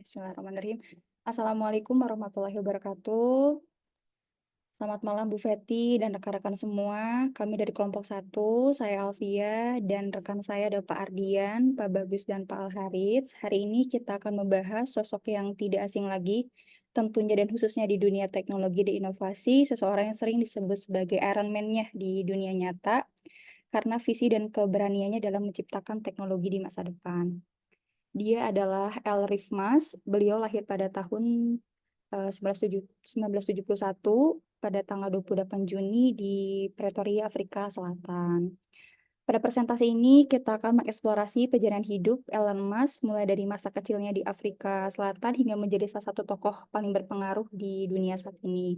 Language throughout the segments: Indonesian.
Bismillahirrahmanirrahim. Assalamualaikum warahmatullahi wabarakatuh. Selamat malam Bu Feti dan rekan-rekan semua. Kami dari kelompok 1, saya Alfia dan rekan saya ada Pak Ardian, Pak Bagus, dan Pak Al-Harits. Hari ini kita akan membahas sosok yang tidak asing lagi, tentunya dan khususnya di dunia teknologi dan inovasi, seseorang yang sering disebut sebagai Iron Man-nya di dunia nyata, karena visi dan keberaniannya dalam menciptakan teknologi di masa depan. Dia adalah Elrif Mas. Beliau lahir pada tahun 1971 pada tanggal 28 Juni di Pretoria, Afrika Selatan. Pada presentasi ini kita akan mengeksplorasi perjalanan hidup Elon Musk mulai dari masa kecilnya di Afrika Selatan hingga menjadi salah satu tokoh paling berpengaruh di dunia saat ini.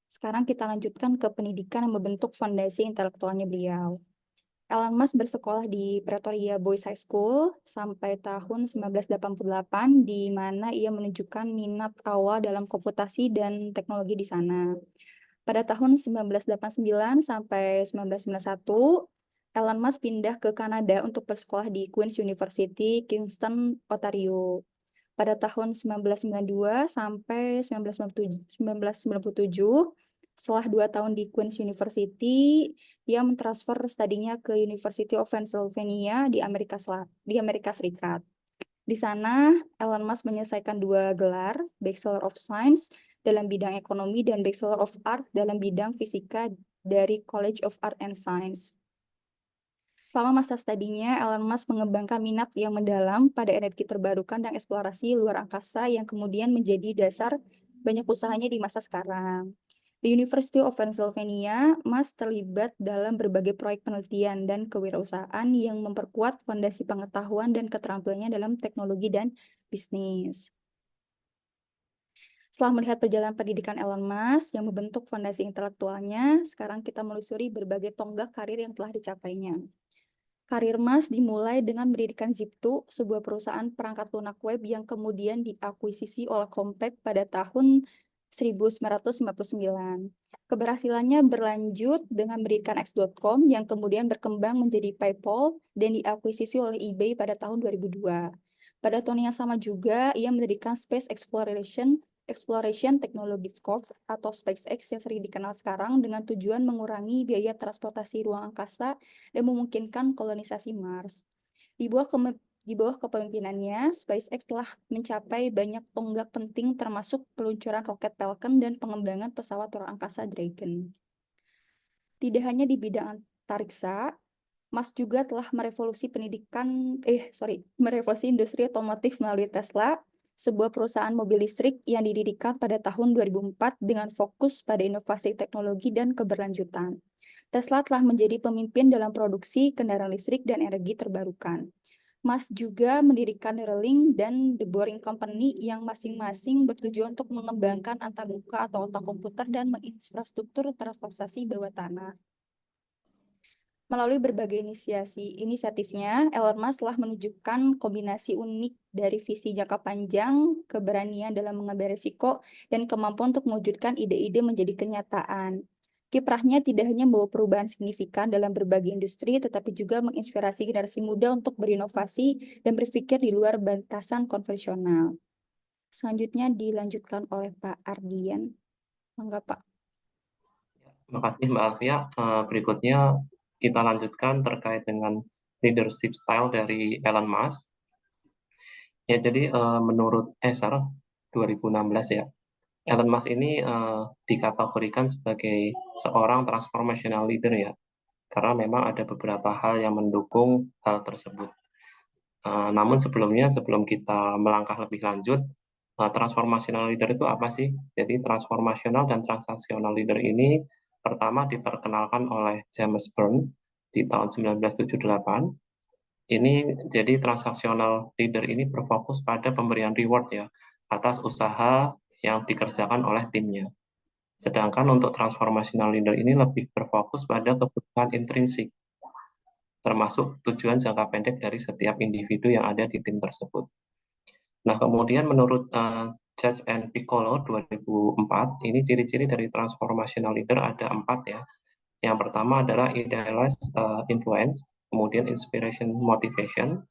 Sekarang kita lanjutkan ke pendidikan yang membentuk fondasi intelektualnya beliau. Elon Musk bersekolah di Pretoria Boys High School sampai tahun 1988, di mana ia menunjukkan minat awal dalam komputasi dan teknologi di sana. Pada tahun 1989 sampai 1991, Elon Musk pindah ke Kanada untuk bersekolah di Queen's University, Kingston, Ontario. Pada tahun 1992 sampai 1997, setelah 2 tahun di Queen's University, ia mentransfer studinya ke University of Pennsylvania di Amerika Serikat. Di sana, Elon Musk menyelesaikan 2 gelar, Bachelor of Science dalam bidang ekonomi dan Bachelor of Art dalam bidang fisika dari College of Art and Science. Selama masa studinya, Elon Musk mengembangkan minat yang mendalam pada energi terbarukan dan eksplorasi luar angkasa yang kemudian menjadi dasar banyak usahanya di masa sekarang. Di University of Pennsylvania, Musk terlibat dalam berbagai proyek penelitian dan kewirausahaan yang memperkuat fondasi pengetahuan dan keterampilannya dalam teknologi dan bisnis. Setelah melihat perjalanan pendidikan Elon Musk yang membentuk fondasi intelektualnya, sekarang kita melusuri berbagai tonggak karir yang telah dicapainya. Karir Musk dimulai dengan mendirikan Zip2, sebuah perusahaan perangkat lunak web yang kemudian diakuisisi oleh Compaq pada tahun 1959. Keberhasilannya berlanjut dengan mendirikan X.com yang kemudian berkembang menjadi PayPal dan diakuisisi oleh eBay pada tahun 2002. Pada tahun yang sama juga, ia mendirikan Space Exploration Technologies Corp atau SpaceX yang sering dikenal sekarang dengan tujuan mengurangi biaya transportasi ruang angkasa dan memungkinkan kolonisasi Mars. Di bawah kepemimpinannya, SpaceX telah mencapai banyak tonggak penting termasuk peluncuran roket Falcon dan pengembangan pesawat luar angkasa Dragon. Tidak hanya di bidang antariksa, Musk juga telah merevolusi industri otomotif melalui Tesla, sebuah perusahaan mobil listrik yang didirikan pada tahun 2004 dengan fokus pada inovasi teknologi dan keberlanjutan. Tesla telah menjadi pemimpin dalam produksi kendaraan listrik dan energi terbarukan. Musk juga mendirikan Neuralink dan The Boring Company yang masing-masing bertujuan untuk mengembangkan antarmuka atau otak komputer dan menginfrastruktur transportasi bawah tanah. Melalui berbagai inisiatifnya, Elon Musk telah menunjukkan kombinasi unik dari visi jangka panjang, keberanian dalam mengambil risiko, dan kemampuan untuk mewujudkan ide-ide menjadi kenyataan. Kiprahnya tidak hanya membawa perubahan signifikan dalam berbagai industri, tetapi juga menginspirasi generasi muda untuk berinovasi dan berpikir di luar batasan konvensional. Selanjutnya dilanjutkan oleh Pak Ardian. Mangga, Pak. Terima kasih Mbak Alfia. Berikutnya kita lanjutkan terkait dengan leadership style dari Elon Musk. Ya, jadi menurut ESR 2016 ya, Elon Musk ini dikategorikan sebagai seorang transformational leader ya, karena memang ada beberapa hal yang mendukung hal tersebut. Namun sebelum kita melangkah lebih lanjut, transformational leader itu apa sih? Jadi transformational dan transaksional leader ini pertama diperkenalkan oleh James Byrne di tahun 1978. Ini jadi transaksional leader ini berfokus pada pemberian reward ya atas usaha yang dikerjakan oleh timnya. Sedangkan untuk transformational leader ini lebih berfokus pada kebutuhan intrinsik, termasuk tujuan jangka pendek dari setiap individu yang ada di tim tersebut. Nah, kemudian menurut Judge and Piccolo 2004, ini ciri-ciri dari transformational leader ada 4 ya. Yang pertama adalah idealized influence, kemudian inspiration motivation,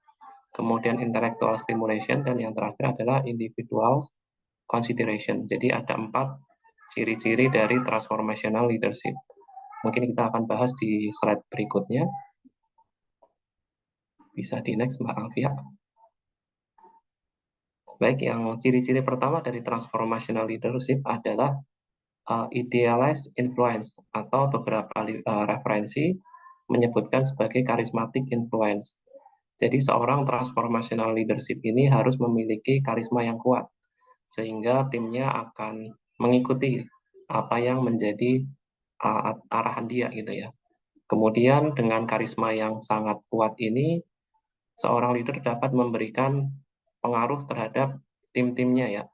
kemudian intellectual stimulation, dan yang terakhir adalah individual consideration. Jadi ada 4 ciri-ciri dari transformational leadership. Mungkin kita akan bahas di slide berikutnya. Bisa di next, Mbak Alfia. Baik, yang ciri-ciri pertama dari transformational leadership adalah idealized influence, atau beberapa referensi menyebutkan sebagai charismatic influence. Jadi seorang transformational leadership ini harus memiliki karisma yang kuat, sehingga timnya akan mengikuti apa yang menjadi arahan dia gitu ya. Kemudian dengan karisma yang sangat kuat ini, seorang leader dapat memberikan pengaruh terhadap tim-timnya ya.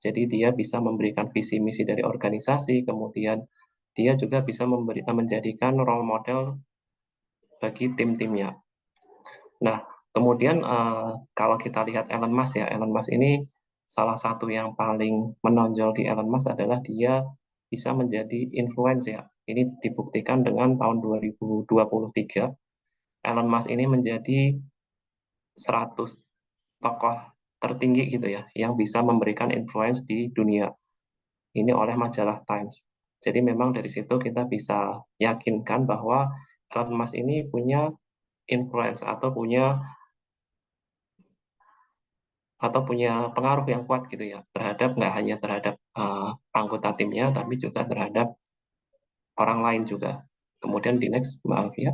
Jadi dia bisa memberikan visi misi dari organisasi, kemudian dia juga bisa menjadikan role model bagi tim-timnya. Nah, kemudian kalau kita lihat Elon Musk ya, Elon Musk ini salah satu yang paling menonjol di Elon Musk adalah dia bisa menjadi influence ya. Ini dibuktikan dengan tahun 2023, Elon Musk ini menjadi 100 tokoh tertinggi gitu ya, yang bisa memberikan influence di dunia. Ini oleh majalah Times. Jadi memang dari situ kita bisa yakinkan bahwa Elon Musk ini punya influence atau punya pengaruh yang kuat gitu ya, terhadap nggak hanya terhadap anggota timnya, tapi juga terhadap orang lain juga. Kemudian di next, Mbak Alfia.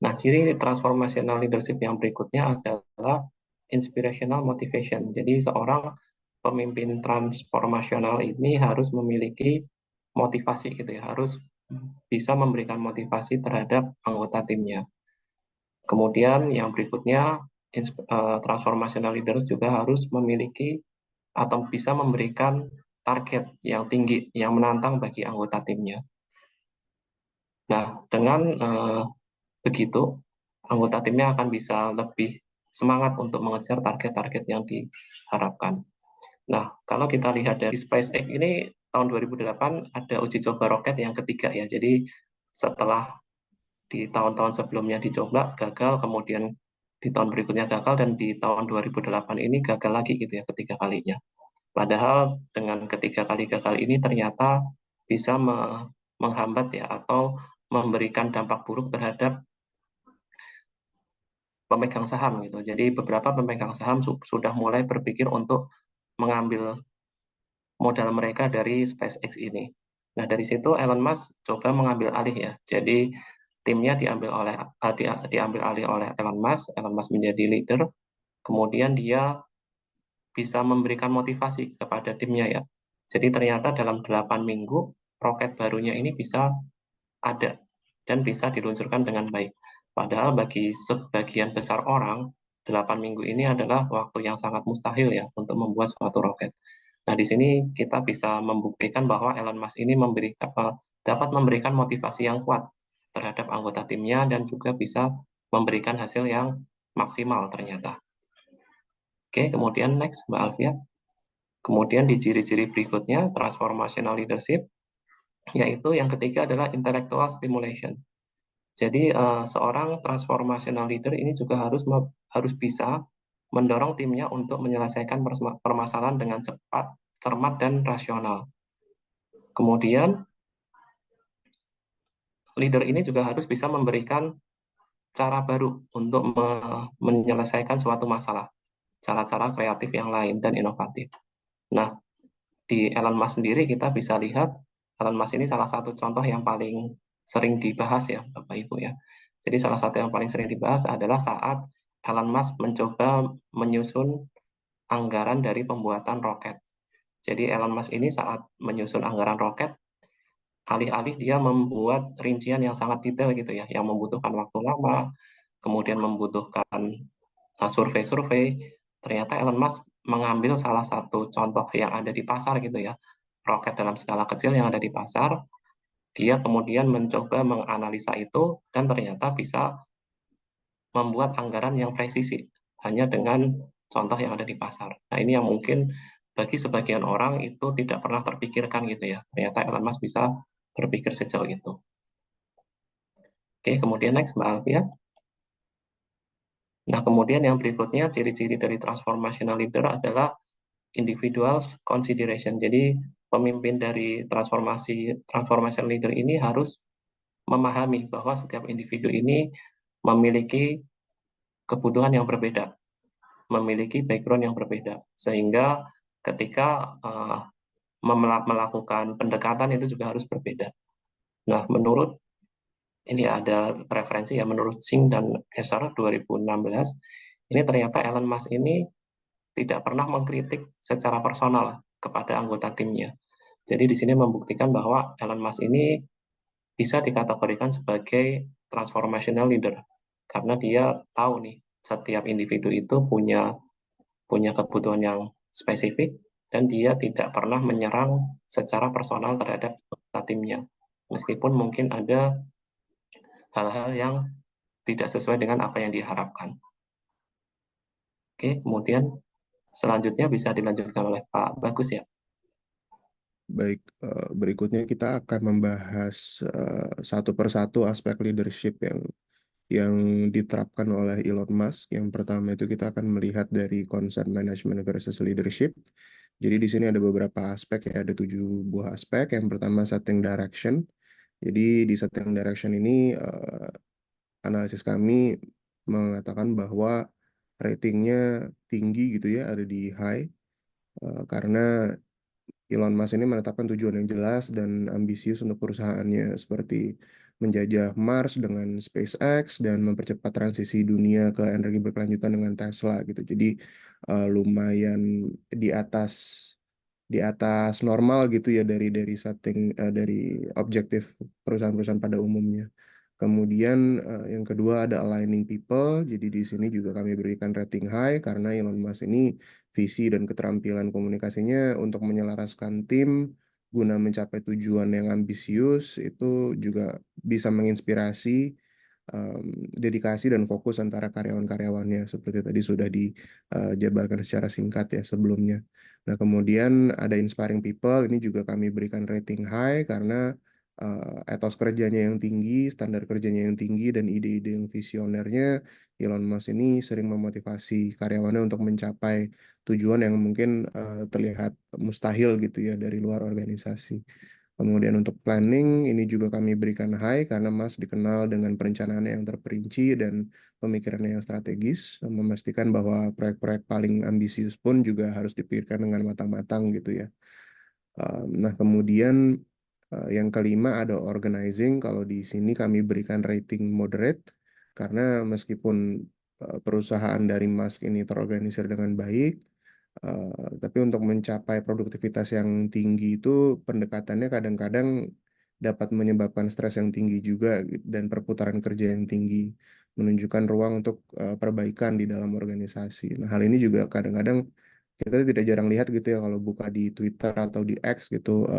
Nah, ciri transformational leadership yang berikutnya adalah inspirational motivation. Jadi seorang pemimpin transformasional ini harus memiliki motivasi gitu ya, harus bisa memberikan motivasi terhadap anggota timnya. Kemudian yang berikutnya, transformational leaders juga harus memiliki atau bisa memberikan target yang tinggi, yang menantang bagi anggota timnya. Nah, dengan begitu, anggota timnya akan bisa lebih semangat untuk mengejar target-target yang diharapkan. Nah, kalau kita lihat dari SpaceX ini, tahun 2008 ada uji coba roket yang ketiga ya. Jadi setelah di tahun-tahun sebelumnya dicoba, gagal, kemudian di tahun berikutnya gagal, dan di tahun 2008 ini gagal lagi gitu ya, ketiga kalinya. Padahal dengan ketiga kali gagal ini ternyata bisa menghambat ya, atau memberikan dampak buruk terhadap pemegang saham gitu. Jadi beberapa pemegang saham sudah mulai berpikir untuk mengambil modal mereka dari SpaceX ini. Nah, dari situ Elon Musk coba mengambil alih ya. Jadi timnya diambil alih oleh Elon Musk. Elon Musk menjadi leader. Kemudian dia bisa memberikan motivasi kepada timnya ya. Jadi ternyata dalam 8 minggu roket barunya ini bisa ada dan bisa diluncurkan dengan baik. Padahal bagi sebagian besar orang, 8 minggu ini adalah waktu yang sangat mustahil ya untuk membuat suatu roket. Nah, di sini kita bisa membuktikan bahwa Elon Musk ini dapat memberikan motivasi yang kuat terhadap anggota timnya, dan juga bisa memberikan hasil yang maksimal ternyata. Oke, kemudian next, Mbak Alfia. Kemudian di ciri-ciri berikutnya, transformational leadership, yaitu yang ketiga adalah intellectual stimulation. Jadi seorang transformational leader ini juga harus bisa mendorong timnya untuk menyelesaikan permasalahan dengan cepat, cermat, dan rasional. Kemudian leader ini juga harus bisa memberikan cara baru untuk menyelesaikan suatu masalah, cara-cara kreatif yang lain dan inovatif. Nah, di Elon Musk sendiri kita bisa lihat, Elon Musk ini salah satu contoh yang paling sering dibahas ya, Bapak Ibu ya. Jadi salah satu yang paling sering dibahas adalah saat Elon Musk mencoba menyusun anggaran dari pembuatan roket. Jadi Elon Musk ini saat menyusun anggaran roket, alih-alih dia membuat rincian yang sangat detail gitu ya, yang membutuhkan waktu lama, kemudian membutuhkan survei-survei, ternyata Elon Musk mengambil salah satu contoh yang ada di pasar gitu ya, roket dalam skala kecil yang ada di pasar, dia kemudian mencoba menganalisa itu, dan ternyata bisa membuat anggaran yang presisi hanya dengan contoh yang ada di pasar. Nah, ini yang mungkin bagi sebagian orang itu tidak pernah terpikirkan gitu ya. Ternyata Elon Musk bisa berpikir sejauh itu. Oke, kemudian next, Mbak Alfia. Nah, kemudian yang berikutnya, ciri-ciri dari transformational leader adalah individual consideration. Jadi, pemimpin dari transformation leader ini harus memahami bahwa setiap individu ini memiliki kebutuhan yang berbeda, memiliki background yang berbeda, sehingga ketika melakukan pendekatan itu juga harus berbeda. Nah, menurut ini ada referensi ya, menurut Singh dan Esar 2016, ini ternyata Elon Musk ini tidak pernah mengkritik secara personal kepada anggota timnya. Jadi di sini membuktikan bahwa Elon Musk ini bisa dikategorikan sebagai transformational leader karena dia tahu nih setiap individu itu punya punya kebutuhan yang spesifik dan dia tidak pernah menyerang secara personal terhadap anggota timnya. Meskipun mungkin ada hal-hal yang tidak sesuai dengan apa yang diharapkan. Oke, kemudian selanjutnya bisa dilanjutkan oleh Pak Bagus ya. Baik, berikutnya kita akan membahas satu persatu aspek leadership yang diterapkan oleh Elon Musk. Yang pertama itu kita akan melihat dari konsep management versus leadership. Jadi di sini ada beberapa aspek ya, ada 7 buah aspek. Yang pertama setting direction. Jadi di setting direction ini analisis kami mengatakan bahwa ratingnya tinggi gitu ya, ada di high, karena Elon Musk ini menetapkan tujuan yang jelas dan ambisius untuk perusahaannya seperti menjajah Mars dengan SpaceX dan mempercepat transisi dunia ke energi berkelanjutan dengan Tesla gitu. Jadi lumayan di atas normal gitu ya dari setting dari objektif perusahaan-perusahaan pada umumnya. Kemudian yang kedua ada aligning people. Jadi di sini juga kami berikan rating high karena Elon Musk ini visi dan keterampilan komunikasinya untuk menyelaraskan tim guna mencapai tujuan yang ambisius itu juga bisa menginspirasi um, dedikasi dan fokus antara karyawan-karyawannya seperti tadi sudah dijabarkan secara singkat ya sebelumnya. Nah, kemudian ada inspiring people, ini juga kami berikan rating high karena etos kerjanya yang tinggi, standar kerjanya yang tinggi, dan ide-ide yang visionernya. Elon Musk ini sering memotivasi karyawannya untuk mencapai tujuan yang mungkin terlihat mustahil gitu ya dari luar organisasi. Kemudian untuk planning, ini juga kami berikan high karena Mas dikenal dengan perencanaan yang terperinci dan pemikirannya yang strategis, memastikan bahwa proyek-proyek paling ambisius pun juga harus dipikirkan dengan matang-matang gitu ya. Nah, kemudian yang kelima ada organizing. Kalau di sini kami berikan rating moderate karena meskipun perusahaan dari Musk ini terorganisir dengan baik, tapi untuk mencapai produktivitas yang tinggi itu pendekatannya kadang-kadang dapat menyebabkan stres yang tinggi juga dan perputaran kerja yang tinggi, menunjukkan ruang untuk perbaikan di dalam organisasi. Nah, hal ini juga kadang-kadang kita tidak jarang lihat gitu ya kalau buka di Twitter atau di X gitu,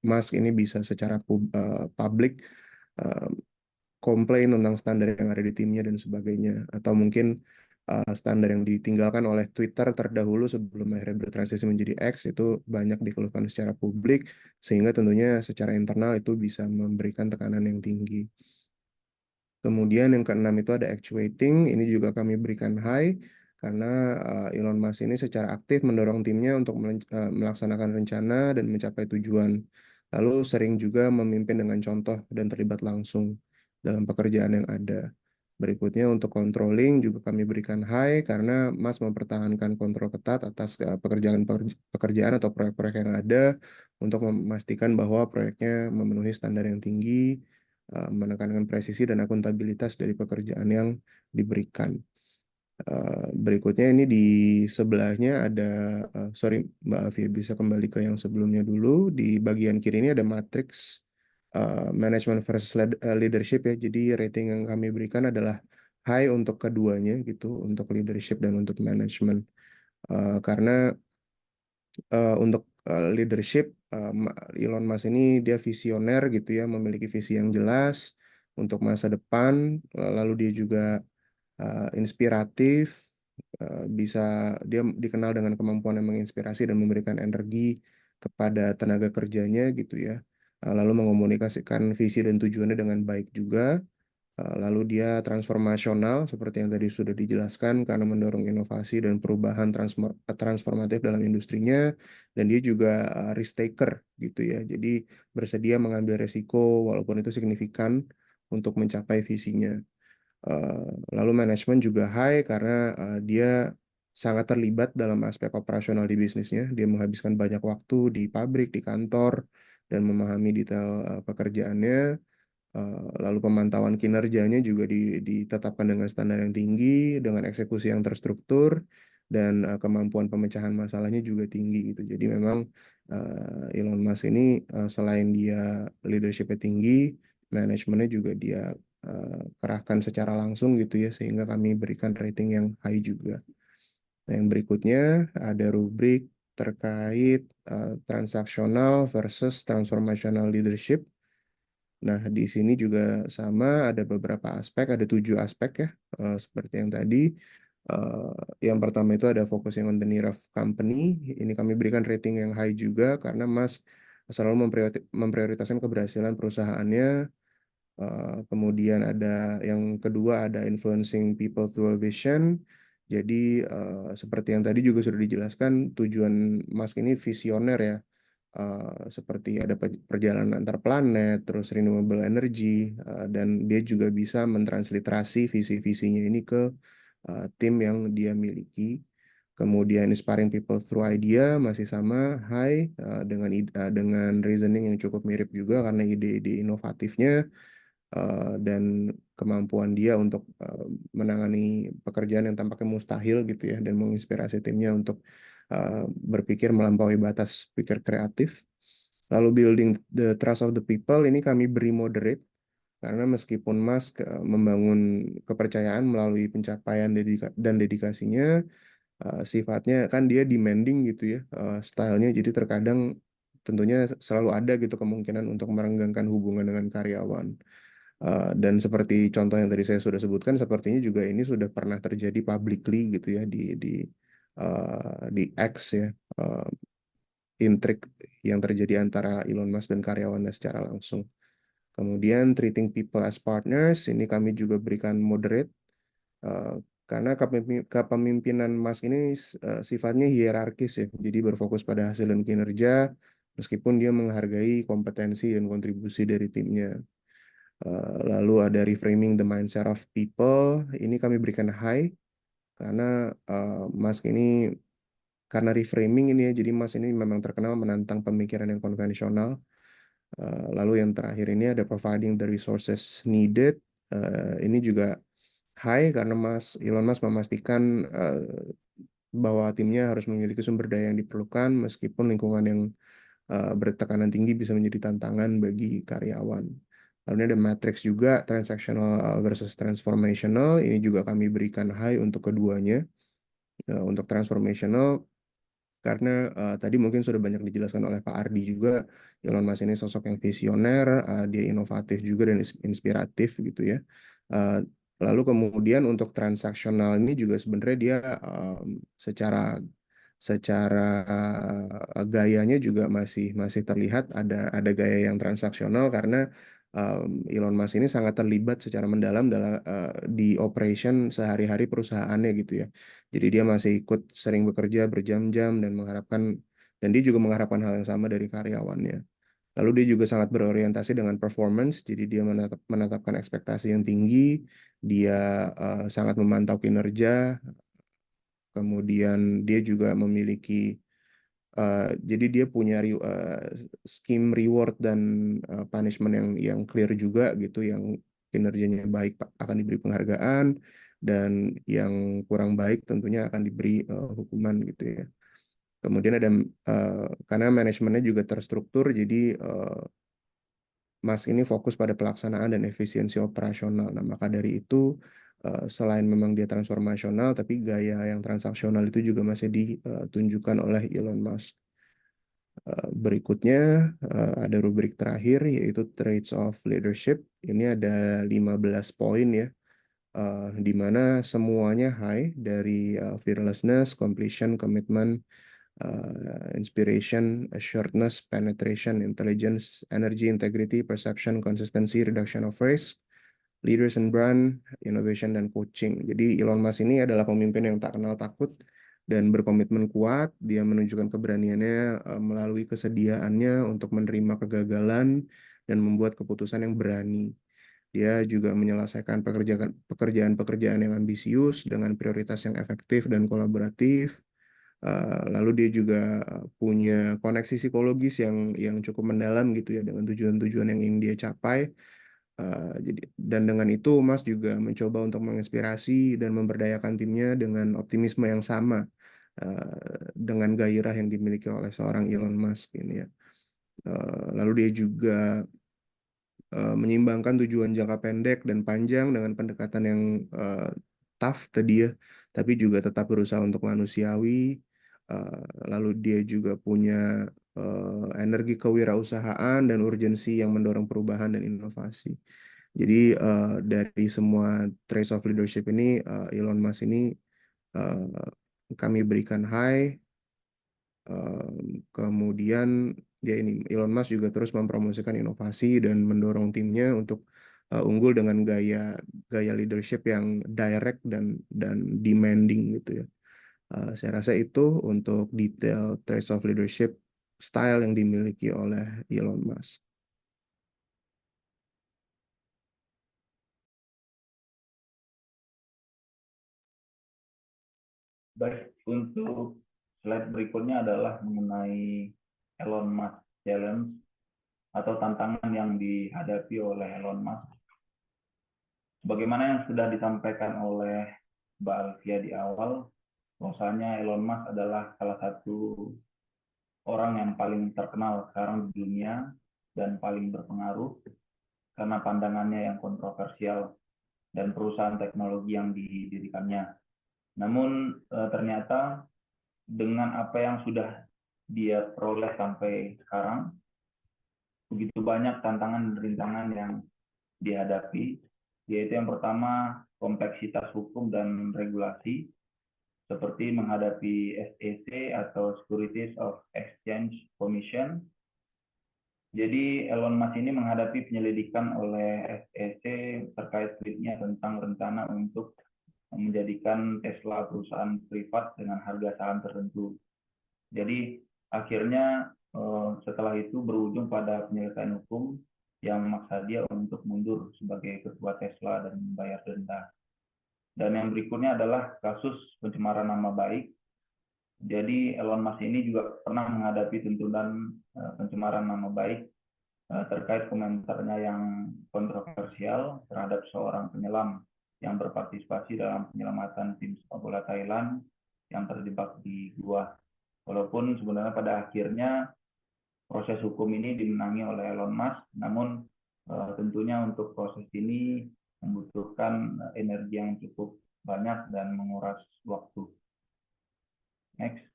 Musk ini bisa secara publik eh, komplain tentang standar yang ada di timnya dan sebagainya, atau mungkin standar yang ditinggalkan oleh Twitter terdahulu sebelum akhirnya bertransisi menjadi X itu banyak dikeluhkan secara publik, sehingga tentunya secara internal itu bisa memberikan tekanan yang tinggi. Kemudian yang keenam itu ada actuating, ini juga kami berikan high karena Elon Musk ini secara aktif mendorong timnya untuk melaksanakan rencana dan mencapai tujuan. Lalu sering juga memimpin dengan contoh dan terlibat langsung dalam pekerjaan yang ada. Berikutnya untuk controlling juga kami berikan high karena Mas mempertahankan kontrol ketat atas pekerjaan atau proyek-proyek yang ada untuk memastikan bahwa proyeknya memenuhi standar yang tinggi, menekankan presisi dan akuntabilitas dari pekerjaan yang diberikan. Berikutnya ini di sebelahnya ada, sorry Mbak Alfie bisa kembali ke yang sebelumnya dulu. Di bagian kiri ini ada matriks management versus leadership ya. Jadi rating yang kami berikan adalah high untuk keduanya gitu, untuk leadership dan untuk management. Karena untuk leadership, Elon Musk ini dia visioner gitu ya, memiliki visi yang jelas untuk masa depan. Lalu dia juga inspiratif, bisa dia dikenal dengan kemampuan yang menginspirasi dan memberikan energi kepada tenaga kerjanya gitu ya. Lalu mengomunikasikan visi dan tujuannya dengan baik juga. Lalu dia transformasional seperti yang tadi sudah dijelaskan karena mendorong inovasi dan perubahan transformatif dalam industrinya, dan dia juga risk taker gitu ya. Jadi bersedia mengambil resiko walaupun itu signifikan untuk mencapai visinya. Lalu manajemen juga high karena dia sangat terlibat dalam aspek operasional di bisnisnya. Dia menghabiskan banyak waktu di pabrik, di kantor, dan memahami detail pekerjaannya. Lalu pemantauan kinerjanya juga ditetapkan dengan standar yang tinggi, dengan eksekusi yang terstruktur, dan kemampuan pemecahan masalahnya juga tinggi gitu. Jadi memang Elon Musk ini selain dia leadershipnya tinggi, manajemennya juga dia kerahkan secara langsung gitu ya, sehingga kami berikan rating yang high juga. Nah, yang berikutnya ada rubrik terkait transaksional versus transformational leadership. Nah, di sini juga sama, ada beberapa aspek, ada 7 aspek ya, seperti yang tadi. Yang pertama itu ada focusing on the need of company. Ini kami berikan rating yang high juga, karena Mas selalu memprioritaskan keberhasilan perusahaannya. Kemudian ada yang kedua, ada influencing people through a vision. Jadi, seperti yang tadi juga sudah dijelaskan, tujuan Mas ini visioner ya. Seperti ada perjalanan antar planet, terus renewable energy, dan dia juga bisa mentransliterasi visi-visinya ini ke tim yang dia miliki. Kemudian inspiring people through idea masih sama high, dengan reasoning yang cukup mirip juga karena ide-ide inovatifnya dan kemampuan dia untuk menangani pekerjaan yang tampaknya mustahil gitu ya, dan menginspirasi timnya untuk berpikir melampaui batas pikir kreatif. Lalu building the trust of the people, ini kami beri moderate karena meskipun Musk membangun kepercayaan melalui pencapaian dan dedikasinya, sifatnya kan dia demanding gitu ya, stylenya, jadi terkadang tentunya selalu ada gitu kemungkinan untuk merenggangkan hubungan dengan karyawan. Dan seperti contoh yang tadi saya sudah sebutkan, sepertinya juga ini sudah pernah terjadi publicly gitu ya di X ya, intrik yang terjadi antara Elon Musk dan karyawannya secara langsung. Kemudian treating people as partners, ini kami juga berikan moderate karena kepemimpinan Musk ini sifatnya hierarkis ya, jadi berfokus pada hasil dan kinerja meskipun dia menghargai kompetensi dan kontribusi dari timnya. Lalu ada reframing the mindset of people, ini kami berikan high karena Musk ini, karena reframing ini ya, jadi Mas ini memang terkenal menantang pemikiran yang konvensional. Lalu yang terakhir ini ada providing the resources needed. Ini juga high karena Elon Musk memastikan bahwa timnya harus memiliki sumber daya yang diperlukan meskipun lingkungan yang bertekanan tinggi bisa menjadi tantangan bagi karyawan. Lalu ini ada matrix juga, transactional versus transformational. Ini juga kami berikan high untuk keduanya. Untuk transformational, karena tadi mungkin sudah banyak dijelaskan oleh Pak Ardi juga, Elon Musk ini sosok yang visioner, dia inovatif juga dan inspiratif gitu ya. Lalu kemudian untuk transaksional ini juga sebenarnya dia secara gayanya juga masih terlihat ada gaya yang transaksional karena Elon Musk ini sangat terlibat secara mendalam di operation sehari-hari perusahaannya gitu ya. Jadi dia masih ikut sering bekerja berjam-jam dan dia juga mengharapkan hal yang sama dari karyawannya. Lalu dia juga sangat berorientasi dengan performance, jadi dia menetapkan ekspektasi yang tinggi, dia sangat memantau kinerja, kemudian dia juga memiliki jadi dia punya scheme reward dan punishment yang clear juga gitu, yang kinerjanya baik akan diberi penghargaan, dan yang kurang baik tentunya akan diberi hukuman gitu ya. Kemudian ada karena manajemennya juga terstruktur, jadi Mas ini fokus pada pelaksanaan dan efisiensi operasional. Nah, maka dari itu selain memang dia transformasional, tapi gaya yang transaksional itu juga masih ditunjukkan oleh Elon Musk. Berikutnya ada rubrik terakhir yaitu traits of leadership. Ini ada 15 poin ya, di mana semuanya high, dari fearlessness, completion, commitment, inspiration, assuredness, penetration, intelligence, energy, integrity, perception, consistency, reduction of risk, leaders and brand, innovation, dan coaching. Jadi Elon Musk ini adalah pemimpin yang tak kenal takut dan berkomitmen kuat. Dia menunjukkan keberaniannya melalui kesediaannya untuk menerima kegagalan dan membuat keputusan yang berani. Dia juga menyelesaikan pekerjaan-pekerjaan yang ambisius dengan prioritas yang efektif dan kolaboratif. Lalu dia juga punya koneksi psikologis yang cukup mendalam gitu ya dengan tujuan-tujuan yang ingin dia capai. Dan dengan itu Mas juga mencoba untuk menginspirasi dan memberdayakan timnya dengan optimisme yang sama dengan gairah yang dimiliki oleh seorang Elon Musk ini ya. Lalu dia juga menyeimbangkan tujuan jangka pendek dan panjang dengan pendekatan yang tough tadi ya, tapi juga tetap berusaha untuk manusiawi. Lalu dia juga punya energi kewirausahaan dan urgensi yang mendorong perubahan dan inovasi. Jadi dari semua traits of leadership ini, Elon Musk ini kami berikan high. Kemudian ya ini Elon Musk juga terus mempromosikan inovasi dan mendorong timnya untuk unggul dengan gaya leadership yang direct dan demanding gitu ya. Saya rasa itu untuk detail traits of leadership style yang dimiliki oleh Elon Musk. Baik, untuk slide berikutnya adalah mengenai Elon Musk Challenge atau tantangan yang dihadapi oleh Elon Musk. Sebagaimana yang sudah disampaikan oleh Mbak Alfia di awal, bahwasanya Elon Musk adalah salah satu orang yang paling terkenal sekarang di dunia dan paling berpengaruh karena pandangannya yang kontroversial dan perusahaan teknologi yang didirikannya. Namun ternyata dengan apa yang sudah dia peroleh sampai sekarang, begitu banyak tantangan dan rintangan yang dihadapi, yaitu yang pertama kompleksitas hukum dan regulasi, seperti menghadapi SEC atau Securities of Exchange Commission. Jadi Elon Musk ini menghadapi penyelidikan oleh SEC terkait tweetnya tentang rencana untuk menjadikan Tesla perusahaan privat dengan harga saham tertentu. Jadi akhirnya setelah itu berujung pada penyelesaian hukum yang memaksa dia untuk mundur sebagai ketua Tesla dan membayar denda. Dan yang berikutnya adalah kasus pencemaran nama baik. Jadi Elon Musk ini juga pernah menghadapi tuntutan pencemaran nama baik terkait komentarnya yang kontroversial terhadap seorang penyelam yang berpartisipasi dalam penyelamatan tim sepak bola Thailand yang terjebak di gua. Walaupun sebenarnya pada akhirnya proses hukum ini dimenangi oleh Elon Musk, namun tentunya untuk proses ini membutuhkan energi yang cukup banyak dan menguras waktu. Next.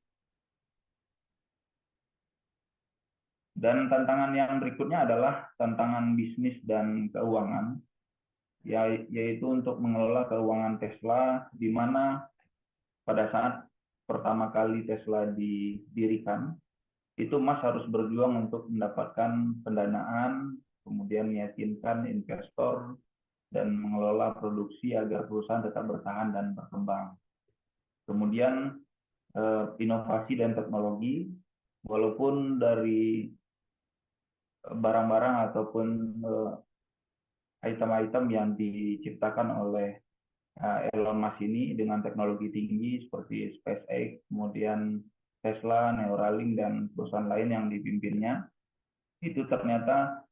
Dan tantangan yang berikutnya adalah tantangan bisnis dan keuangan, yaitu untuk mengelola keuangan Tesla, di mana pada saat pertama kali Tesla didirikan, itu Mas harus berjuang untuk mendapatkan pendanaan, kemudian meyakinkan investor, dan mengelola produksi agar perusahaan tetap bertahan dan berkembang. Kemudian inovasi dan teknologi, walaupun dari barang-barang ataupun item-item yang diciptakan oleh Elon Musk ini dengan teknologi tinggi seperti SpaceX, kemudian Tesla, Neuralink, dan perusahaan lain yang dipimpinnya, itu ternyata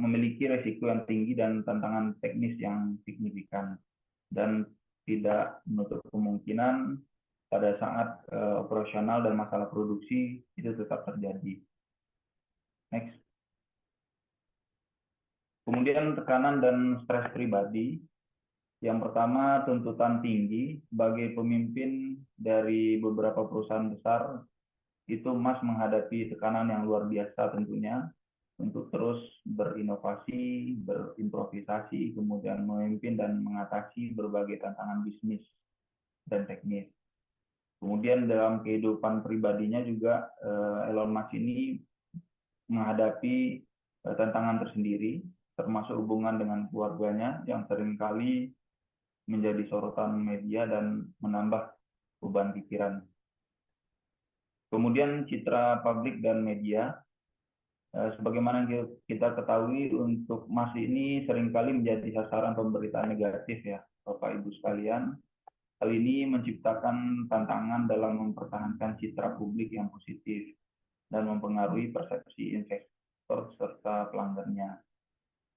memiliki resiko yang tinggi dan tantangan teknis yang signifikan, dan tidak menutup kemungkinan pada saat operasional dan masalah produksi itu tetap terjadi. Next. Kemudian tekanan dan stres pribadi. Yang pertama, tuntutan tinggi. Sebagai pemimpin dari beberapa perusahaan besar, itu Mas menghadapi tekanan yang luar biasa tentunya untuk terus berinovasi, berimprovisasi, kemudian memimpin dan mengatasi berbagai tantangan bisnis dan teknis. Kemudian dalam kehidupan pribadinya juga Elon Musk ini menghadapi tantangan tersendiri, termasuk hubungan dengan keluarganya yang seringkali menjadi sorotan media dan menambah beban pikiran. Kemudian citra publik dan media. Sebagaimana kita ketahui, untuk Mas ini seringkali menjadi sasaran pemberitaan negatif ya, Bapak Ibu sekalian. Hal ini menciptakan tantangan dalam mempertahankan citra publik yang positif dan mempengaruhi persepsi investor serta pelanggannya.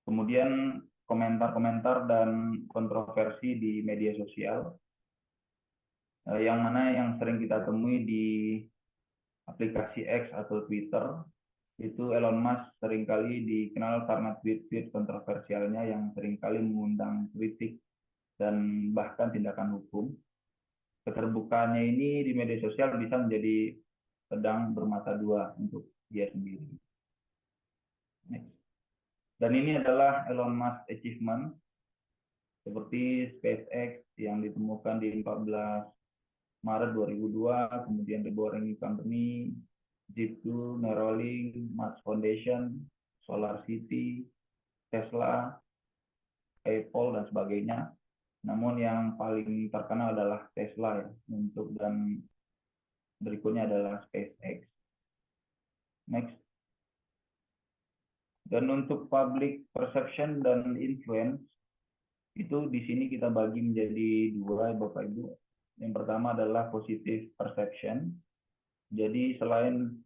Kemudian komentar-komentar dan kontroversi di media sosial, yang mana yang sering kita temui di aplikasi X atau Twitter, itu Elon Musk seringkali dikenal karena tweet-tweet kontroversialnya yang seringkali mengundang kritik dan bahkan tindakan hukum. Keterbukaannya ini di media sosial bisa menjadi pedang bermata dua untuk dia sendiri. Next. Dan ini adalah Elon Musk achievement, seperti SpaceX yang ditemukan di 14 Maret 2002, kemudian The Boring Company, Zip2, Neuralink, Mars Foundation, Solar City, Tesla, PayPal, dan sebagainya. Namun yang paling terkenal adalah Tesla ya, dan berikutnya adalah SpaceX. Next. Dan untuk public perception dan influence, itu di sini kita bagi menjadi dua, Bapak Ibu. Yang pertama adalah positive perception. Jadi selain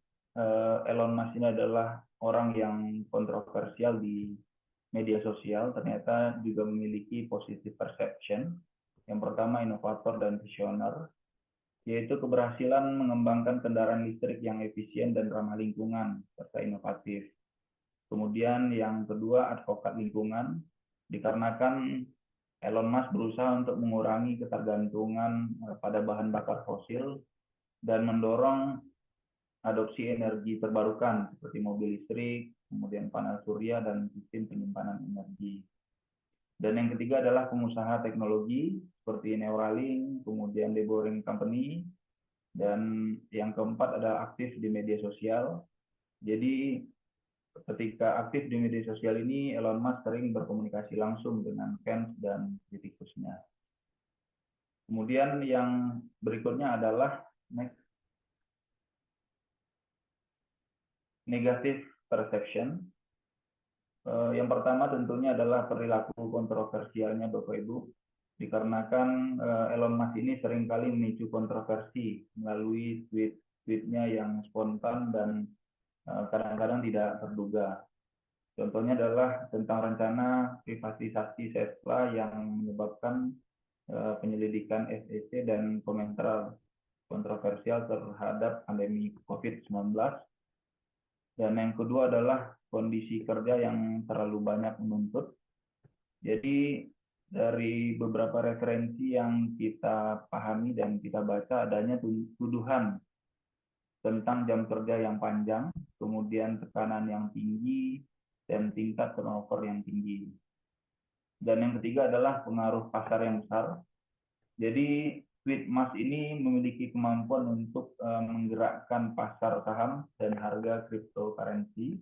Elon Musk ini adalah orang yang kontroversial di media sosial, ternyata juga memiliki positive perception. Yang pertama, inovator dan visioner, yaitu keberhasilan mengembangkan kendaraan listrik yang efisien dan ramah lingkungan serta inovatif. Kemudian yang kedua, advokat lingkungan, dikarenakan Elon Musk berusaha untuk mengurangi ketergantungan pada bahan bakar fosil dan mendorong adopsi energi terbarukan seperti mobil listrik, kemudian panel surya, dan sistem penyimpanan energi. Dan yang ketiga adalah pengusaha teknologi seperti Neuralink, kemudian The Boring Company, dan yang keempat adalah aktif di media sosial. Jadi ketika aktif di media sosial ini, Elon Musk sering berkomunikasi langsung dengan fans dan kritikusnya. Kemudian yang berikutnya adalah negative perception. Yang pertama tentunya adalah perilaku kontroversialnya, Bapak Ibu, dikarenakan Elon Musk ini seringkali memicu kontroversi melalui tweet-tweetnya yang spontan dan kadang-kadang tidak terduga. Contohnya adalah tentang rencana privatisasi Tesla yang menyebabkan penyelidikan SEC dan komentar kontroversial terhadap pandemi COVID-19. Dan yang kedua adalah kondisi kerja yang terlalu banyak menuntut. Jadi dari beberapa referensi yang kita pahami dan kita baca, adanya tuduhan tentang jam kerja yang panjang, kemudian tekanan yang tinggi, dan tingkat turnover yang tinggi. Dan yang ketiga adalah pengaruh pasar yang besar. Jadi tweet Musk ini memiliki kemampuan untuk menggerakkan pasar saham dan harga cryptocurrency,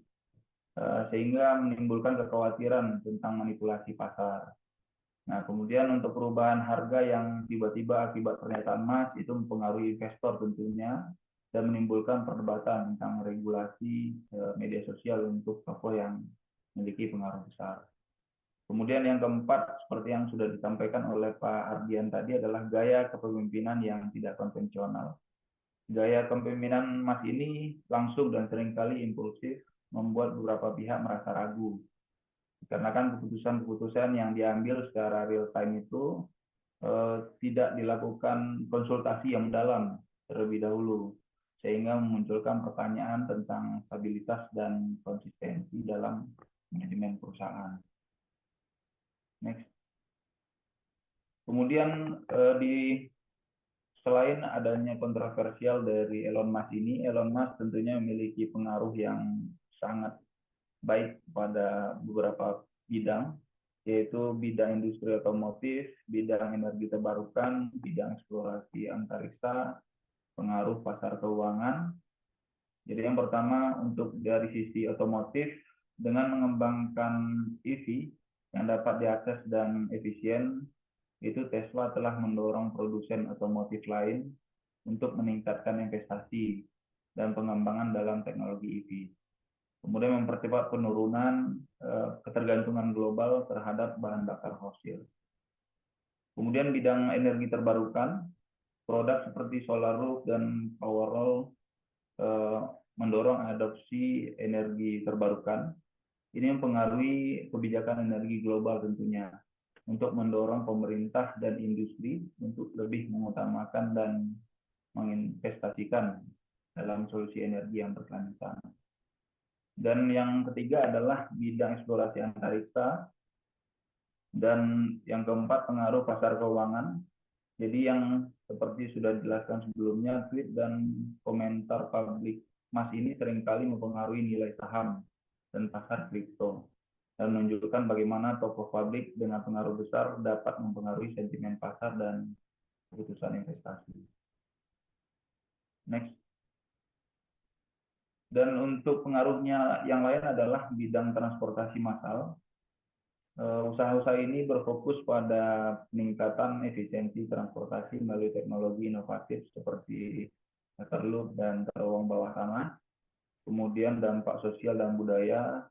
sehingga menimbulkan kekhawatiran tentang manipulasi pasar. Nah, kemudian untuk perubahan harga yang tiba-tiba akibat pernyataan Musk itu mempengaruhi investor tentunya, dan menimbulkan perdebatan tentang regulasi media sosial untuk toko yang memiliki pengaruh besar. Kemudian yang keempat, seperti yang sudah disampaikan oleh Pak Ardian tadi, adalah gaya kepemimpinan yang tidak konvensional. Gaya kepemimpinan Mas ini langsung dan seringkali impulsif, membuat beberapa pihak merasa ragu. Karena kan keputusan-keputusan yang diambil secara real time itu tidak dilakukan konsultasi yang mendalam terlebih dahulu, sehingga memunculkan pertanyaan tentang stabilitas dan konsistensi dalam manajemen perusahaan. Next. Kemudian selain adanya kontroversial dari Elon Musk ini, Elon Musk tentunya memiliki pengaruh yang sangat baik pada beberapa bidang, yaitu bidang industri otomotif, bidang energi terbarukan, bidang eksplorasi antariksa, pengaruh pasar keuangan. Jadi yang pertama, untuk dari sisi otomotif, dengan mengembangkan EV yang dapat diakses dan efisien, itu Tesla telah mendorong produsen otomotif lain untuk meningkatkan investasi dan pengembangan dalam teknologi EV. Kemudian mempercepat penurunan ketergantungan global terhadap bahan bakar fosil. Kemudian bidang energi terbarukan, produk seperti solar roof dan power roll mendorong adopsi energi terbarukan. Ini mempengaruhi kebijakan energi global tentunya, untuk mendorong pemerintah dan industri untuk lebih mengutamakan dan menginvestasikan dalam solusi energi yang berkelanjutan. Dan yang ketiga adalah bidang eksplorasi antariksa. Dan yang keempat, pengaruh pasar keuangan. Jadi yang seperti sudah dijelaskan sebelumnya, tweet dan komentar publik Mas ini seringkali mempengaruhi nilai saham dan pasar kripto, dan menunjukkan bagaimana tokoh publik dengan pengaruh besar dapat mempengaruhi sentimen pasar dan keputusan investasi. Next. Dan untuk pengaruhnya yang lain adalah bidang transportasi massal. Usaha-usaha ini berfokus pada peningkatan efisiensi transportasi melalui teknologi inovatif seperti Hyperloop dan terowong bawah tanah. Kemudian dampak sosial dan budaya,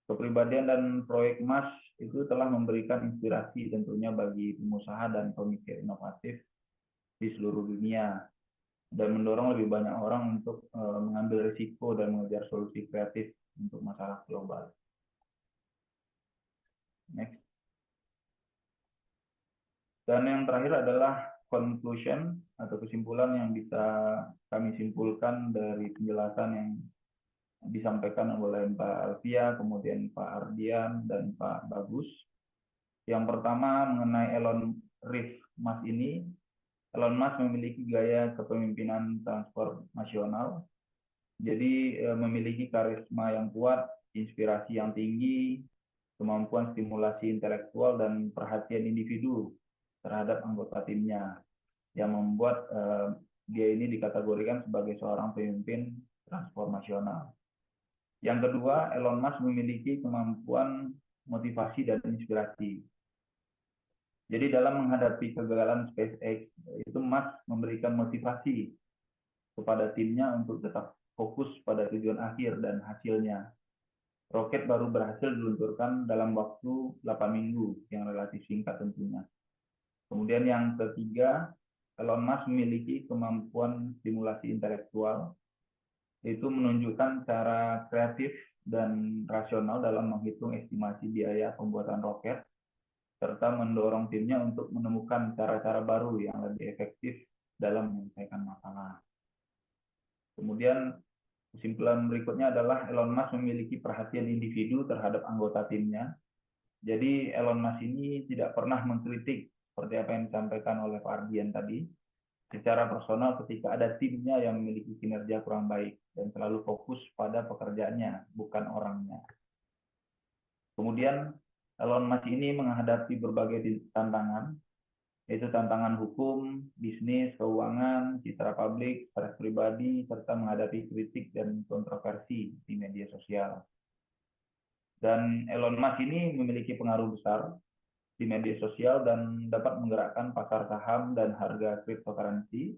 kepribadian dan proyek Mas itu telah memberikan inspirasi tentunya bagi pengusaha dan pemikir inovatif di seluruh dunia, dan mendorong lebih banyak orang untuk mengambil risiko dan mengejar solusi kreatif untuk masalah global. Next. Dan yang terakhir adalah conclusion atau kesimpulan yang bisa kami simpulkan dari penjelasan yang disampaikan oleh Pak Alfia, kemudian Pak Ardian, dan Pak Bagus. Yang pertama mengenai Elon Musk ini. Elon Musk memiliki gaya kepemimpinan transformasional. Jadi memiliki karisma yang kuat, inspirasi yang tinggi, kemampuan stimulasi intelektual, dan perhatian individu terhadap anggota timnya, yang membuat dia ini dikategorikan sebagai seorang pemimpin transformasional. Yang kedua, Elon Musk memiliki kemampuan motivasi dan inspirasi. Jadi dalam menghadapi kegagalan SpaceX, itu Musk memberikan motivasi kepada timnya untuk tetap fokus pada tujuan akhir dan hasilnya. Roket baru berhasil diluncurkan dalam waktu 8 minggu, yang relatif singkat tentunya. Kemudian yang ketiga, Elon Musk memiliki kemampuan stimulasi intelektual, yaitu menunjukkan cara kreatif dan rasional dalam menghitung estimasi biaya pembuatan roket, serta mendorong timnya untuk menemukan cara-cara baru yang lebih efektif dalam menyelesaikan masalah. Kemudian kesimpulan berikutnya adalah Elon Musk memiliki perhatian individu terhadap anggota timnya. Jadi Elon Musk ini tidak pernah mengkritik seperti apa yang disampaikan oleh Pak Ardian tadi secara personal ketika ada timnya yang memiliki kinerja kurang baik, dan selalu fokus pada pekerjaannya, bukan orangnya. Kemudian Elon Musk ini menghadapi berbagai tantangan, yaitu tantangan hukum, bisnis, keuangan, citra publik, stres pribadi, serta menghadapi kritik dan kontroversi di media sosial. Dan Elon Musk ini memiliki pengaruh besar di media sosial dan dapat menggerakkan pasar saham dan harga cryptocurrency,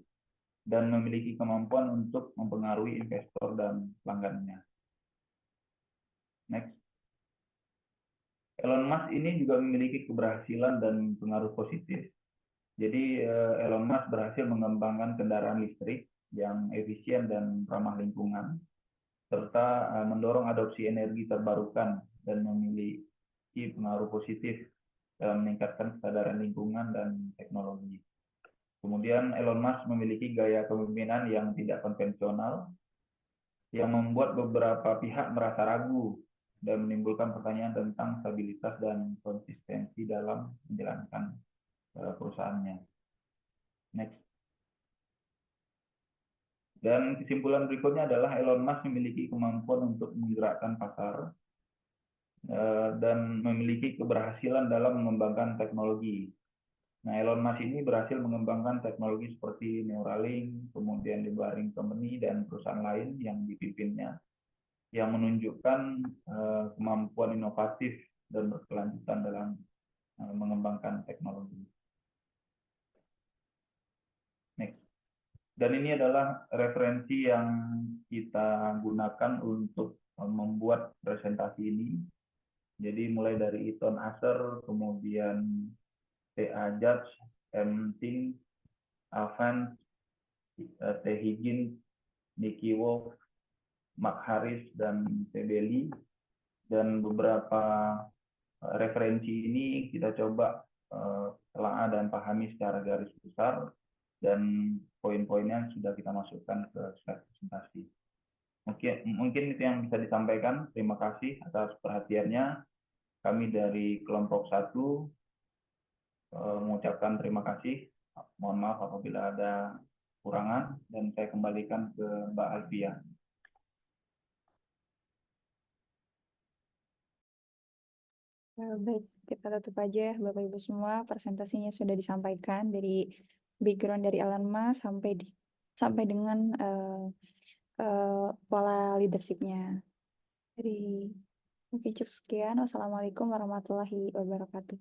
dan memiliki kemampuan untuk mempengaruhi investor dan pelanggannya. Next. Elon Musk ini juga memiliki keberhasilan dan pengaruh positif. Jadi Elon Musk berhasil mengembangkan kendaraan listrik yang efisien dan ramah lingkungan, serta mendorong adopsi energi terbarukan dan memiliki pengaruh positif dalam meningkatkan kesadaran lingkungan dan teknologi. Kemudian Elon Musk memiliki gaya kepemimpinan yang tidak konvensional, yang membuat beberapa pihak merasa ragu dan menimbulkan pertanyaan tentang stabilitas dan konsistensi dalam menjalankan perusahaannya. Next. Dan kesimpulan berikutnya adalah Elon Musk memiliki kemampuan untuk menggerakkan pasar dan memiliki keberhasilan dalam mengembangkan teknologi. Nah, Elon Musk ini berhasil mengembangkan teknologi seperti Neuralink, kemudian The Boring Company, dan perusahaan lain yang dipimpinnya. yang menunjukkan kemampuan inovatif dan berkelanjutan dalam mengembangkan teknologi. Next. Dan ini adalah referensi yang kita gunakan untuk membuat presentasi ini. Jadi mulai dari Eaton Acer, kemudian T.A. Judge, M. Ting, Avance, T. Higgins, Nicky Wolf, Mark Harris, dan T. Bailey. Dan beberapa referensi ini kita coba telah dan pahami secara garis besar, dan poin-poinnya sudah kita masukkan ke slide presentasi. Mungkin itu yang bisa disampaikan. Terima kasih atas perhatiannya. Kami dari kelompok 1 mengucapkan terima kasih. Mohon maaf apabila ada kekurangan, dan saya kembalikan ke Mbak Alfia. Baik, kita tutup aja ya Bapak Ibu semua. Presentasinya sudah disampaikan dari background dari Elon Musk sampai dengan pola leadership-nya. Jadi mungkin cukup sekian. Wassalamualaikum warahmatullahi wabarakatuh.